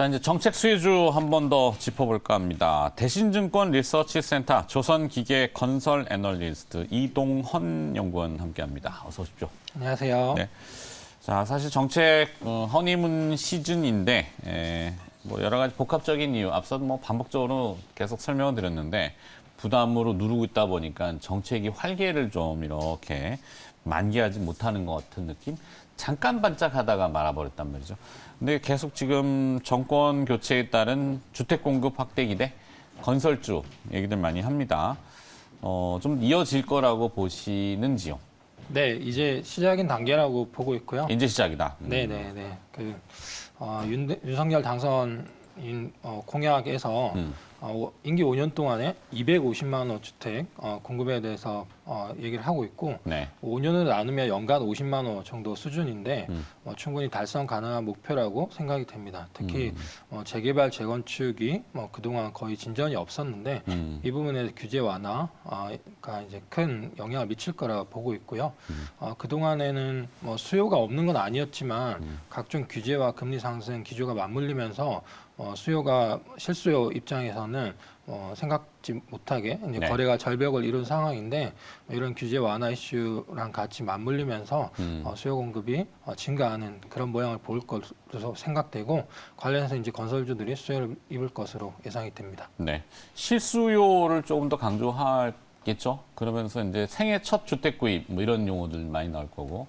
자, 이제 정책 수혜주 한 번 더 짚어볼까 합니다. 대신증권 리서치센터 조선기계건설 애널리스트 이동헌 연구원 함께합니다. 어서 오십시오. 안녕하세요. 네. 자, 사실 정책 허니문 시즌인데 뭐 여러 가지 복합적인 이유, 앞서 뭐 반복적으로 계속 설명을 드렸는데 부담으로 누르고 있다 보니까 정책이 활개를 좀 이렇게 만개하지 못하는 것 같은 느낌? 잠깐 반짝하다가 말아버렸단 말이죠. 근데 계속 지금 정권 교체에 따른 주택 공급 확대 기대, 건설주 얘기들 많이 합니다. 좀 이어질 거라고 보시는지요? 네, 이제 시작인 단계라고 보고 있고요. 이제 시작이다. 네네네. 윤석열 당선인 공약에서 임기 5년 동안에 250만 호 주택 공급에 대해서 얘기를 하고 있고, 네. 5년을 나누면 연간 50만 호 정도 수준인데 충분히 달성 가능한 목표라고 생각이 됩니다. 특히 재개발, 재건축이 그동안 거의 진전이 없었는데 이 부분에 규제 완화가 이제 큰 영향을 미칠 거라 보고 있고요. 그동안에는 수요가 없는 건 아니었지만 각종 규제와 금리 상승 기조가 맞물리면서 수요가 실수요 입장에서는 생각지 못하게 이제 네. 거래가 절벽을 이룬 상황인데 이런 규제 완화 이슈랑 같이 맞물리면서 수요 공급이 증가하는 그런 모양을 볼 것으로 생각되고 관련해서 이제 건설주들이 수혜를 입을 것으로 예상이 됩니다. 네. 실수요를 조금 더 강조하겠죠. 그러면서 이제 생애 첫 주택 구입 뭐 이런 용어들 많이 나올 거고.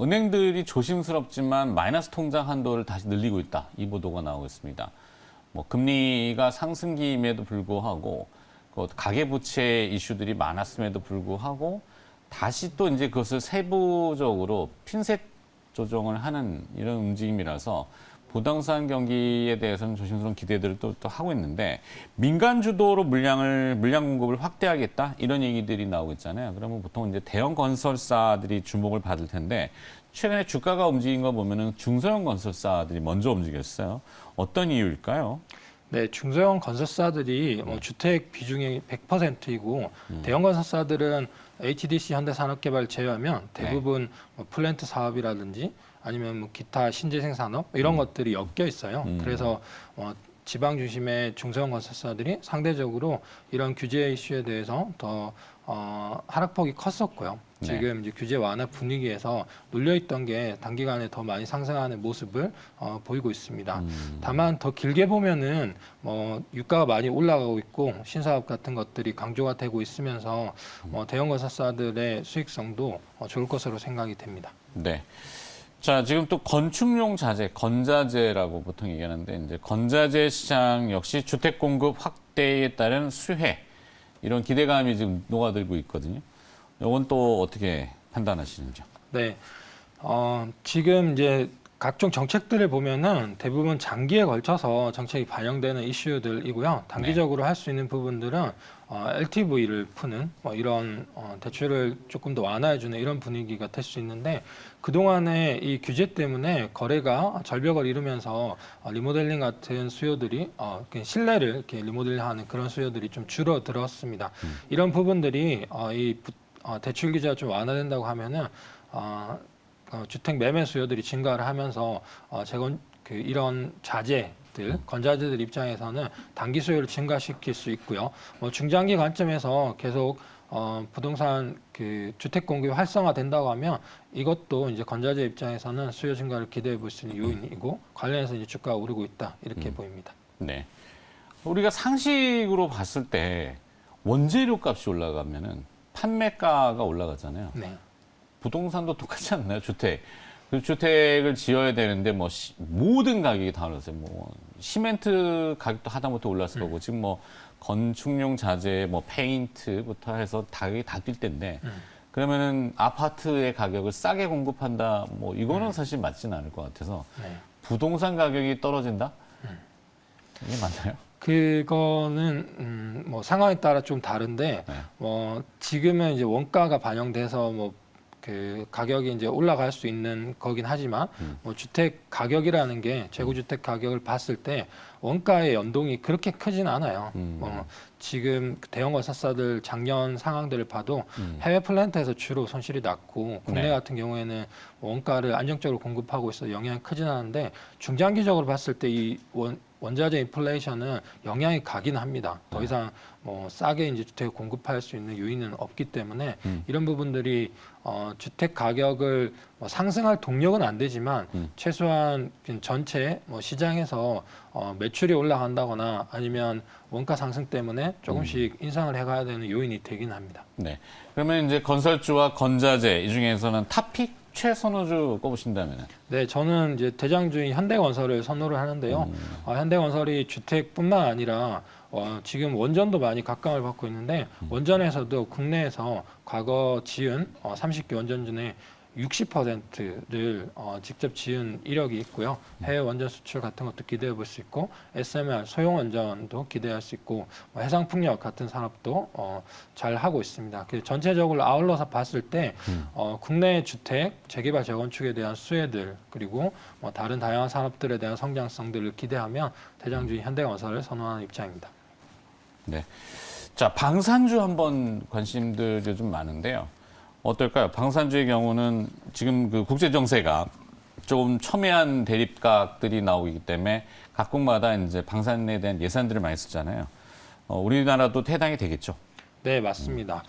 은행들이 조심스럽지만 마이너스 통장 한도를 다시 늘리고 있다. 이 보도가 나오고 있습니다. 뭐 금리가 상승기임에도 불구하고 가계부채 이슈들이 많았음에도 불구하고 다시 또 이제 그것을 세부적으로 핀셋 조정을 하는 이런 움직임이라서 부동산 경기에 대해서는 조심스러운 기대들을 또 하고 있는데 민간 주도로 물량 공급을 확대하겠다 이런 얘기들이 나오고 있잖아요. 그러면 보통 이제 대형 건설사들이 주목을 받을 텐데 최근에 주가가 움직인 거 보면은 중소형 건설사들이 먼저 움직였어요. 어떤 이유일까요? 네, 중소형 건설사들이 주택 비중이 100%이고 대형 건설사들은 HDC 현대산업개발 제외하면 대부분 플랜트 사업이라든지 아니면 뭐 기타 신재생 산업 이런 것들이 엮여 있어요. 그래서 지방 중심의 중소형 건설사들이 상대적으로 이런 규제 이슈에 대해서 더 하락폭이 컸었고요. 네. 지금 이제 규제 완화 분위기에서 눌려있던 게 단기간에 더 많이 상승하는 모습을 보이고 있습니다. 다만 더 길게 보면은 유가가 많이 올라가고 있고 신사업 같은 것들이 강조가 되고 있으면서 대형 건설사들의 수익성도 좋을 것으로 생각이 됩니다. 네. 자, 지금 또 건축용 자재, 건자재라고 보통 얘기하는데 이제 건자재 시장 역시 주택 공급 확대에 따른 수혜 이런 기대감이 지금 녹아들고 있거든요. 이건 또 어떻게 판단하시는지요? 네, 지금 이제 각종 정책들을 보면은 대부분 장기에 걸쳐서 정책이 반영되는 이슈들이고요. 단기적으로 할 수 있는 부분들은 LTV를 푸는 이런 대출을 조금 더 완화해주는 이런 분위기가 될 수 있는데 그동안에 이 규제 때문에 거래가 절벽을 이루면서 리모델링 같은 수요들이 실내를 이렇게 리모델링하는 그런 수요들이 좀 줄어들었습니다. 이런 부분들이 이 대출 규제가 좀 완화된다고 하면은 주택 매매 수요들이 증가를 하면서 이런 자재들, 건자재들 입장에서는 단기 수요를 증가시킬 수 있고요. 중장기 관점에서 계속 부동산 주택 공급이 활성화된다고 하면 이것도 이제 건자재 입장에서는 수요 증가를 기대해 볼 수 있는 요인이고 관련해서 이제 주가가 오르고 있다 이렇게 보입니다. 네. 우리가 상식으로 봤을 때 원재료 값이 올라가면은 판매가가 올라가잖아요. 네. 부동산도 똑같지 않나요? 주택을 지어야 되는데 모든 가격이 다 올랐어요. 시멘트 가격도 하다못해 올랐을 거고 지금 건축용 자재, 페인트부터 해서 가격이 다 뛸 텐데 그러면은 아파트의 가격을 싸게 공급한다. 이거는 사실 맞지는 않을 것 같아서 부동산 가격이 떨어진다? 이게 맞나요? 그거는 상황에 따라 좀 다른데 지금은 이제 원가가 반영돼서 그 가격이 이제 올라갈 수 있는 거긴 하지만 뭐 주택 가격이라는 게 재고 주택 가격을 봤을 때 원가의 연동이 그렇게 크진 않아요. 지금 대형 건설사들 작년 상황들을 봐도 해외 플랜트에서 주로 손실이 났고 국내 네. 같은 경우에는 원가를 안정적으로 공급하고 있어 영향이 크진 않은데 중장기적으로 봤을 때 이 원자재 인플레이션은 영향이 가긴 합니다. 더 이상 뭐 싸게 이제 주택을 공급할 수 있는 요인은 없기 때문에 이런 부분들이 주택 가격을 뭐 상승할 동력은 안 되지만 최소한 전체 뭐 시장에서 매출이 올라간다거나 아니면 원가 상승 때문에 조금씩 인상을 해가야 되는 요인이 되긴 합니다. 네. 그러면 이제 건설주와 건자재 이 중에서는 탑픽 최선호주 꼽으신다면은? 네, 저는 이제 대장주인 현대건설을 선호를 하는데요. 현대건설이 주택뿐만 아니라 지금 원전도 많이 각광을 받고 있는데 원전에서도 국내에서 과거 지은 30개 원전 중에 60%를 직접 지은 이력이 있고요. 해외 원전 수출 같은 것도 기대해 볼 수 있고 SMR 소형 원전도 기대할 수 있고 해상풍력 같은 산업도 잘 하고 있습니다. 그래서 전체적으로 아울러서 봤을 때 국내 주택 재개발 재건축에 대한 수혜들 그리고 뭐 다른 다양한 산업들에 대한 성장성들을 기대하면 대장주인 현대건설을 선호하는 입장입니다. 네. 자, 방산주 한번 관심들이 좀 많은데요. 어떨까요? 방산주의 경우는 지금 그 국제 정세가 조금 첨예한 대립각들이 나오고 있기 때문에 각국마다 이제 방산에 대한 예산들을 많이 쓰잖아요. 우리나라도 해당이 되겠죠. 네, 맞습니다.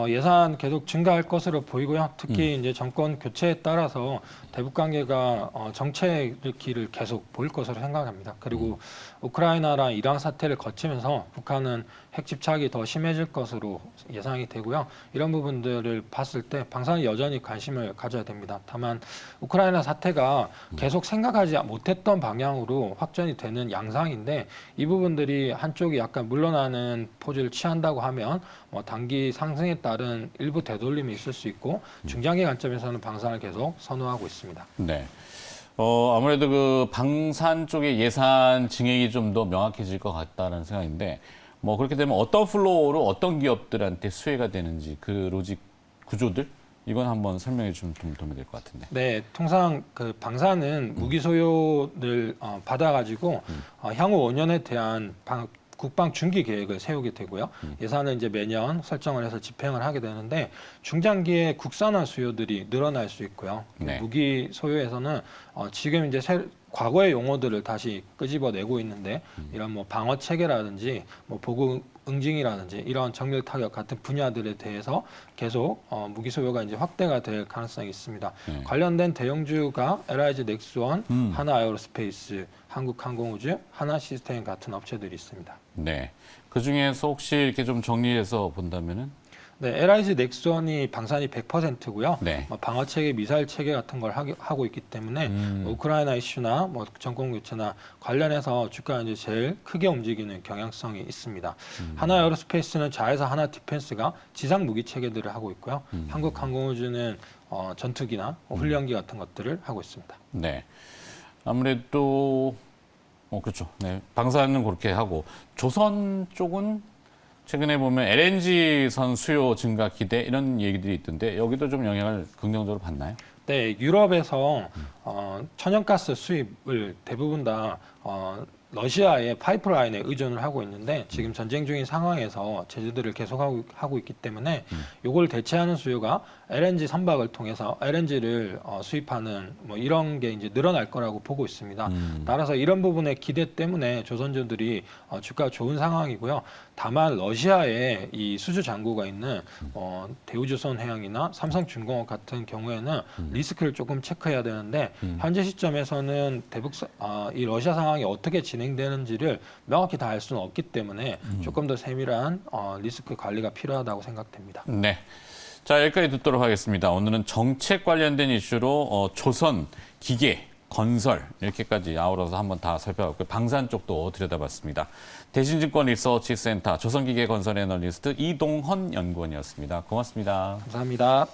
예산 계속 증가할 것으로 보이고요. 특히 이제 정권 교체에 따라서 대북 관계가 정체의 길을 계속 보일 것으로 생각합니다. 그리고 우크라이나랑 이란 사태를 거치면서 북한은 핵 집착이 더 심해질 것으로 예상이 되고요. 이런 부분들을 봤을 때 방산이 여전히 관심을 가져야 됩니다. 다만 우크라이나 사태가 계속 생각하지 못했던 방향으로 확전이 되는 양상인데 이 부분들이 한쪽이 약간 물러나는 포즈를 취한다고 하면 단기 상승에 따른 일부 되돌림이 있을 수 있고 중장기 관점에서는 방산을 계속 선호하고 있습니다. 네. 아무래도 그 방산 쪽의 예산 증액이 좀 더 명확해질 것 같다는 생각인데 뭐 그렇게 되면 어떤 플로우로 어떤 기업들한테 수혜가 되는지 그 로직 구조들 이건 한번 설명해 주면 좀 도움이 될 것 같은데. 네, 통상 그 방산은 무기 소요를 받아가지고 향후 5년에 대한 국방 중기 계획을 세우게 되고요. 예산은 이제 매년 설정을 해서 집행을 하게 되는데 중장기에 국산화 수요들이 늘어날 수 있고요. 네. 무기 소요에서는 지금 이제 과거의 용어들을 다시 끄집어내고 있는데 이런 뭐 방어 체계라든지 뭐 보급 응징이라든지 이런 정밀 타격 같은 분야들에 대해서 계속 무기 소요가 이제 확대가 될 가능성이 있습니다. 관련된 대형주가 LIG 넥스원, 하나 에어로스페이스, 한국항공우주, 하나시스템 같은 업체들이 있습니다. 네. 그 중에서 혹시 이렇게 좀 정리해서 본다면은? 네, LIG 넥스원이 방산이 100%고요. 네. 방어 체계, 미사일 체계 같은 걸 하고 있기 때문에 우크라이나 이슈나 뭐 정권 교체나 관련해서 주가가 이제 제일 크게 움직이는 경향성이 있습니다. 하나 에어로스페이스는 자회사 하나 디펜스가 지상 무기 체계들을 하고 있고요. 한국항공우주는 전투기나 훈련기 같은 것들을 하고 있습니다. 네. 아무래도 그렇죠. 네. 방산은 그렇게 하고 조선 쪽은 최근에 보면 LNG선 수요 증가 기대 이런 얘기들이 있던데 여기도 좀 영향을 긍정적으로 받나요? 네, 유럽에서 천연가스 수입을 대부분 다 러시아의 파이프라인에 의존을 하고 있는데 지금 전쟁 중인 상황에서 제재들을 계속하고 있기 때문에 이걸 대체하는 수요가 LNG 선박을 통해서 LNG를 수입하는 뭐 이런 게 이제 늘어날 거라고 보고 있습니다. 따라서 이런 부분의 기대 때문에 조선주들이 주가가 좋은 상황이고요. 다만 러시아에 이 수주 잔고가 있는 대우조선해양이나 삼성중공업 같은 경우에는 리스크를 조금 체크해야 되는데 현재 시점에서는 이 러시아 상황이 어떻게 진행되는지를 명확히 다 알 수는 없기 때문에 조금 더 세밀한 리스크 관리가 필요하다고 생각됩니다. 네. 자, 여기까지 듣도록 하겠습니다. 오늘은 정책 관련된 이슈로 조선, 기계, 건설 이렇게까지 아우러서 한번 다 살펴봤고요. 방산 쪽도 들여다봤습니다. 대신증권 리서치센터 조선기계건설 애널리스트 이동헌 연구원이었습니다. 고맙습니다. 감사합니다.